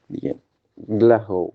Bien. Glasgow.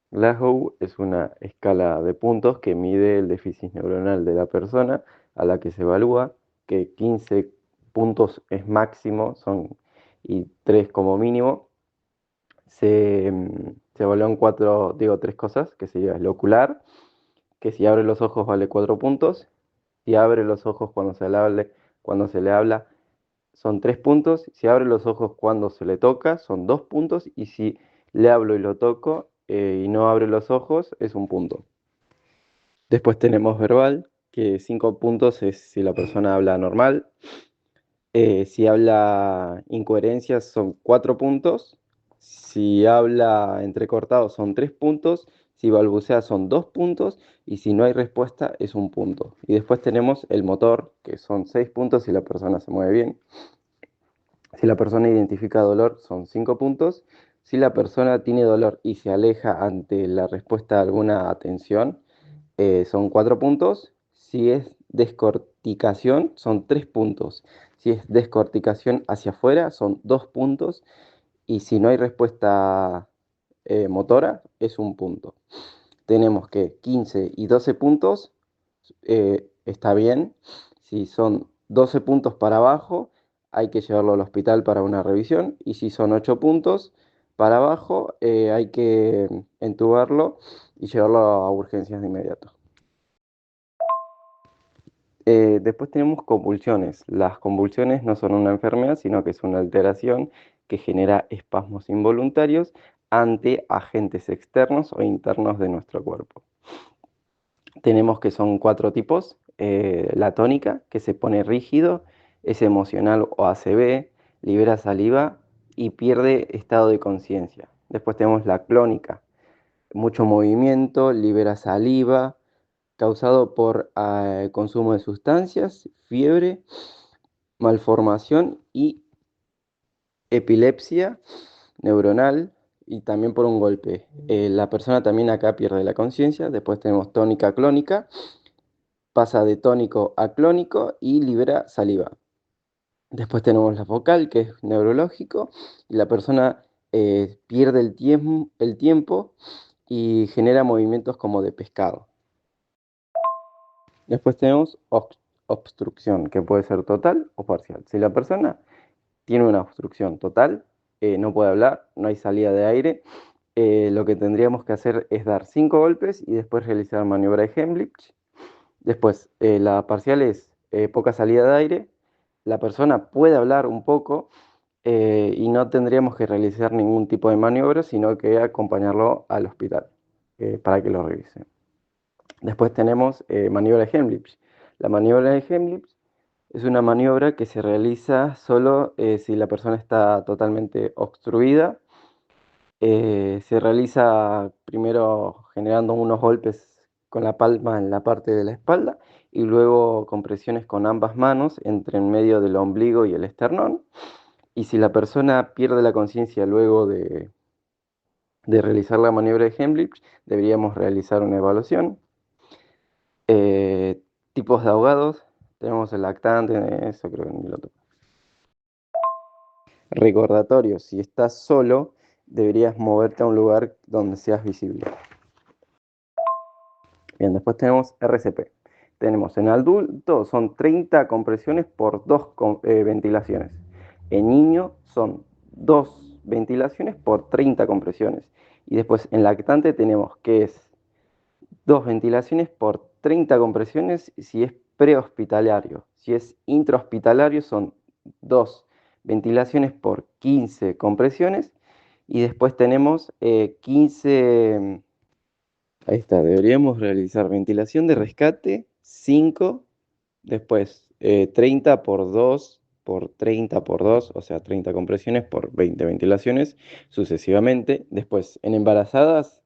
Glasgow es una escala de puntos que mide el déficit neuronal de la persona a la que se evalúa, que 15 puntos es máximo, y 3 como mínimo. Se evalúan tres cosas, que sería el ocular, que si abre los ojos vale 4 puntos, si abre los ojos cuando se le habla son 3 puntos, si abre los ojos cuando se le toca son 2 puntos, y si le hablo y lo toco y no abre los ojos es un punto. Después tenemos verbal, que 5 puntos es si la persona habla normal. Si habla incoherencias son 4 puntos. Si habla entrecortado son 3 puntos. Si balbucea son 2 puntos. Y si no hay respuesta es un punto. Y después tenemos el motor, que son 6 puntos si la persona se mueve bien. Si la persona identifica dolor son 5 puntos. Si la persona tiene dolor y se aleja ante la respuesta a alguna atención, son 4 puntos. Si es descorticación, son 3 puntos. Si es descorticación hacia afuera, son 2 puntos. Y si no hay respuesta motora, es un punto. Tenemos que 15 y 12 puntos está bien. Si son 12 puntos para abajo, hay que llevarlo al hospital para una revisión. Y si son 8 puntos para abajo, hay que entubarlo y llevarlo a urgencias de inmediato. Después tenemos convulsiones. Las convulsiones no son una enfermedad, sino que es una alteración que genera espasmos involuntarios ante agentes externos o internos de nuestro cuerpo. Tenemos que son 4 tipos. La tónica, que se pone rígido, es emocional o ACV, libera saliva y pierde estado de conciencia. Después tenemos la clónica, mucho movimiento, libera saliva, causado por consumo de sustancias, fiebre, malformación y epilepsia neuronal, y también por un golpe. La persona también acá pierde la conciencia. Después tenemos tónica clónica, pasa de tónico a clónico y libera saliva. Después tenemos la focal, que es neurológico, y la persona pierde el tiempo y genera movimientos como de pescado. Después tenemos obstrucción, que puede ser total o parcial. Si la persona tiene una obstrucción total, no puede hablar, no hay salida de aire, lo que tendríamos que hacer es dar 5 golpes y después realizar maniobra de Heimlich. Después, la parcial es poca salida de aire, la persona puede hablar un poco y no tendríamos que realizar ningún tipo de maniobra, sino que acompañarlo al hospital para que lo revise. Después tenemos maniobra de Heimlich. La maniobra de Heimlich es una maniobra que se realiza solo si la persona está totalmente obstruida. Se realiza primero generando unos golpes con la palma en la parte de la espalda y luego compresiones con ambas manos entre en medio del ombligo y el esternón. Y si la persona pierde la conciencia luego de realizar la maniobra de Heimlich, deberíamos realizar una evaluación. Eh, Tipos de ahogados, tenemos el lactante, eso creo que ni lo toco. Recordatorio, si estás solo, deberías moverte a un lugar donde seas visible. Bien, después tenemos RCP. Tenemos en adulto son 30 compresiones por 2 ventilaciones. En niño son 2 ventilaciones por 30 compresiones. Y después en lactante tenemos que es 2 ventilaciones por 30 compresiones si es prehospitalario. Si es intrahospitalario son 2 ventilaciones por 15 compresiones. Y después tenemos 15. Ahí está, deberíamos realizar ventilación de rescate 5, después 30 por 2 por 30 por 2, o sea, 30 compresiones por 20 ventilaciones sucesivamente. Después, en embarazadas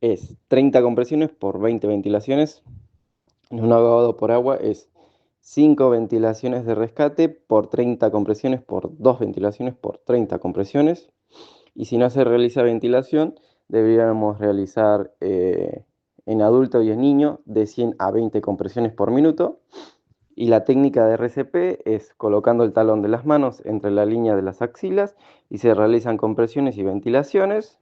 es 30 compresiones por 20 ventilaciones. En un ahogado por agua es 5 ventilaciones de rescate por 30 compresiones por 2 ventilaciones por 30 compresiones. Y si no se realiza ventilación, deberíamos realizar en adulto y en niño de 100 a 20 compresiones por minuto. Y la técnica de RCP es colocando el talón de las manos entre la línea de las axilas y se realizan compresiones y ventilaciones.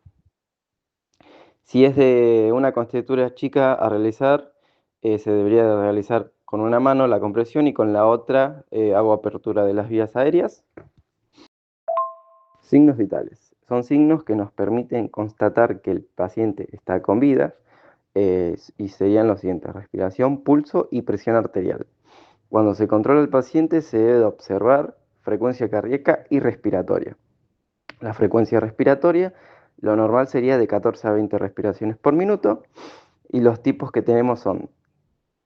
Si es de una contractura chica a realizar, se debería de realizar con una mano la compresión y con la otra hago apertura de las vías aéreas. Signos vitales. Son signos que nos permiten constatar que el paciente está con vida y serían los siguientes: respiración, pulso y presión arterial. Cuando se controla el paciente se debe observar frecuencia cardíaca y respiratoria. La frecuencia respiratoria, lo normal sería de 14 a 20 respiraciones por minuto y los tipos que tenemos son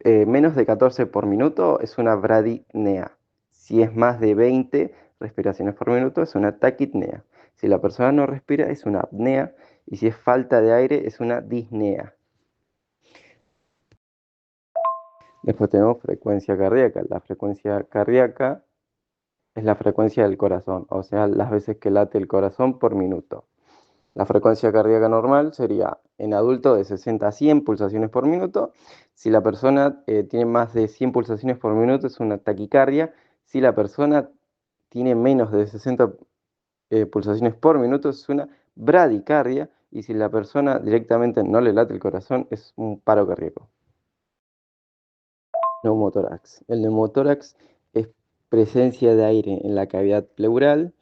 menos de 14 por minuto es una bradipnea. Si es más de 20 respiraciones por minuto es una taquipnea. Si la persona no respira es una apnea y si es falta de aire es una disnea. Después tenemos frecuencia cardíaca. La frecuencia cardíaca es la frecuencia del corazón, o sea, las veces que late el corazón por minuto. La frecuencia cardíaca normal sería en adulto de 60 a 100 pulsaciones por minuto. Si la persona tiene más de 100 pulsaciones por minuto es una taquicardia. Si la persona tiene menos de 60 pulsaciones por minuto es una bradicardia. Y si la persona directamente no le late el corazón es un paro cardíaco. Neumotórax. El neumotórax es presencia de aire en la cavidad pleural.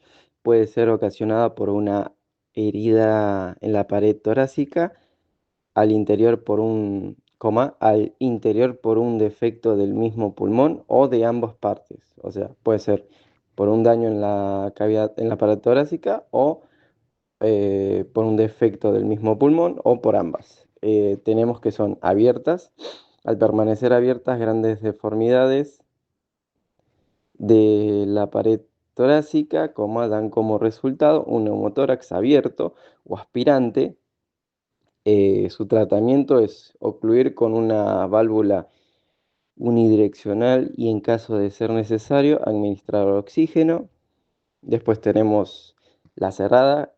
Puede ser ocasionada por una herida en la pared torácica, al interior por un defecto del mismo pulmón o de ambas partes. O sea, puede ser por un daño en la cavidad, en la pared torácica o por un defecto del mismo pulmón o por ambas. Tenemos que son abiertas. Al permanecer abiertas, grandes deformidades de la pared torácica, dan como resultado un neumotórax abierto o aspirante. Su tratamiento es ocluir con una válvula unidireccional y en caso de ser necesario administrar oxígeno. Después tenemos la cerrada,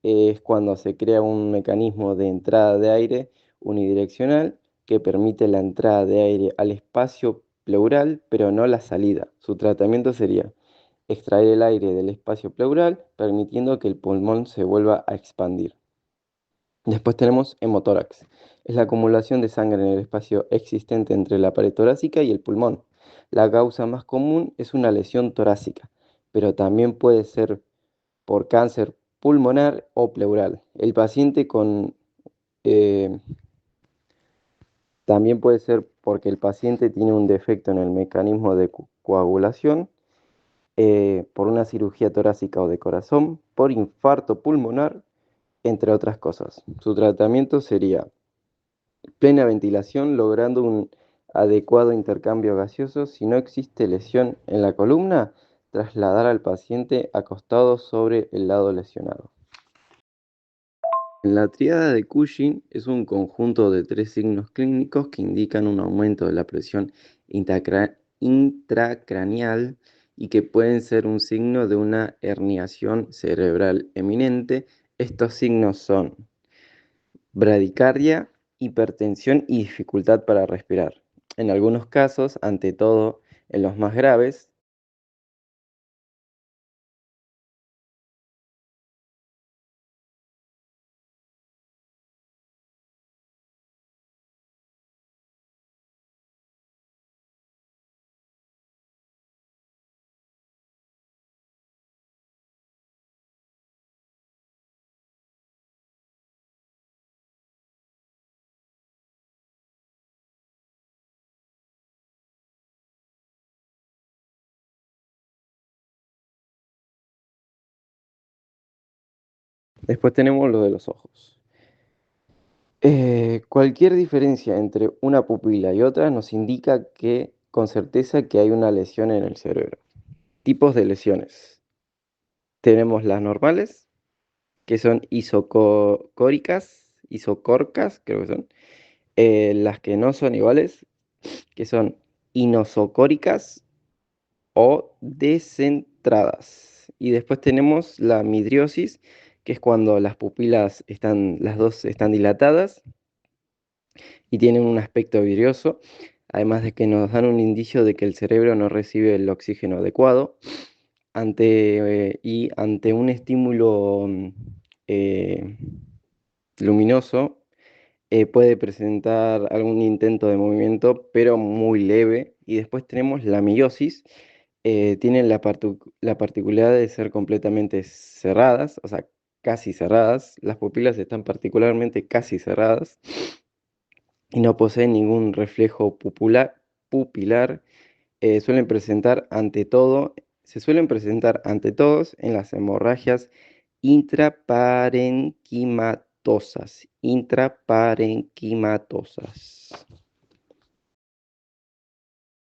es cuando se crea un mecanismo de entrada de aire unidireccional que permite la entrada de aire al espacio pleural, pero no la salida. Su tratamiento sería extraer el aire del espacio pleural, permitiendo que el pulmón se vuelva a expandir. Después tenemos hemotórax. Es la acumulación de sangre en el espacio existente entre la pared torácica y el pulmón. La causa más común es una lesión torácica, pero también puede ser por cáncer pulmonar o pleural. El paciente eh, también puede ser porque el paciente tiene un defecto en el mecanismo de coagulación, por una cirugía torácica o de corazón, por infarto pulmonar, entre otras cosas. Su tratamiento sería plena ventilación, logrando un adecuado intercambio gaseoso. Si no existe lesión en la columna, trasladar al paciente acostado sobre el lado lesionado. La tríada de Cushing es un conjunto de 3 signos clínicos que indican un aumento de la presión intracraneal y que pueden ser un signo de una herniación cerebral eminente. Estos signos son bradicardia, hipertensión y dificultad para respirar. En algunos casos, ante todo en los más graves, después tenemos lo de los ojos. Cualquier diferencia entre una pupila y otra nos indica que con certeza que hay una lesión en el cerebro. Tipos de lesiones. Tenemos las normales, que son isocorcas, creo que son. Las que no son iguales, que son inosocóricas o descentradas. Y después tenemos la midriosis, que es cuando las pupilas las dos están dilatadas y tienen un aspecto vidrioso. además de que nos dan un indicio de que el cerebro no recibe el oxígeno adecuado y ante un estímulo eh, luminoso puede presentar algún intento de movimiento, pero muy leve. Y después tenemos la meiosis. Tienen la particularidad de ser completamente cerradas, o sea, casi cerradas. Las pupilas están particularmente casi cerradas y no poseen ningún reflejo pupilar. Se suelen presentar ante todos en las hemorragias intraparenquimatosas. Intraparenquimatosas.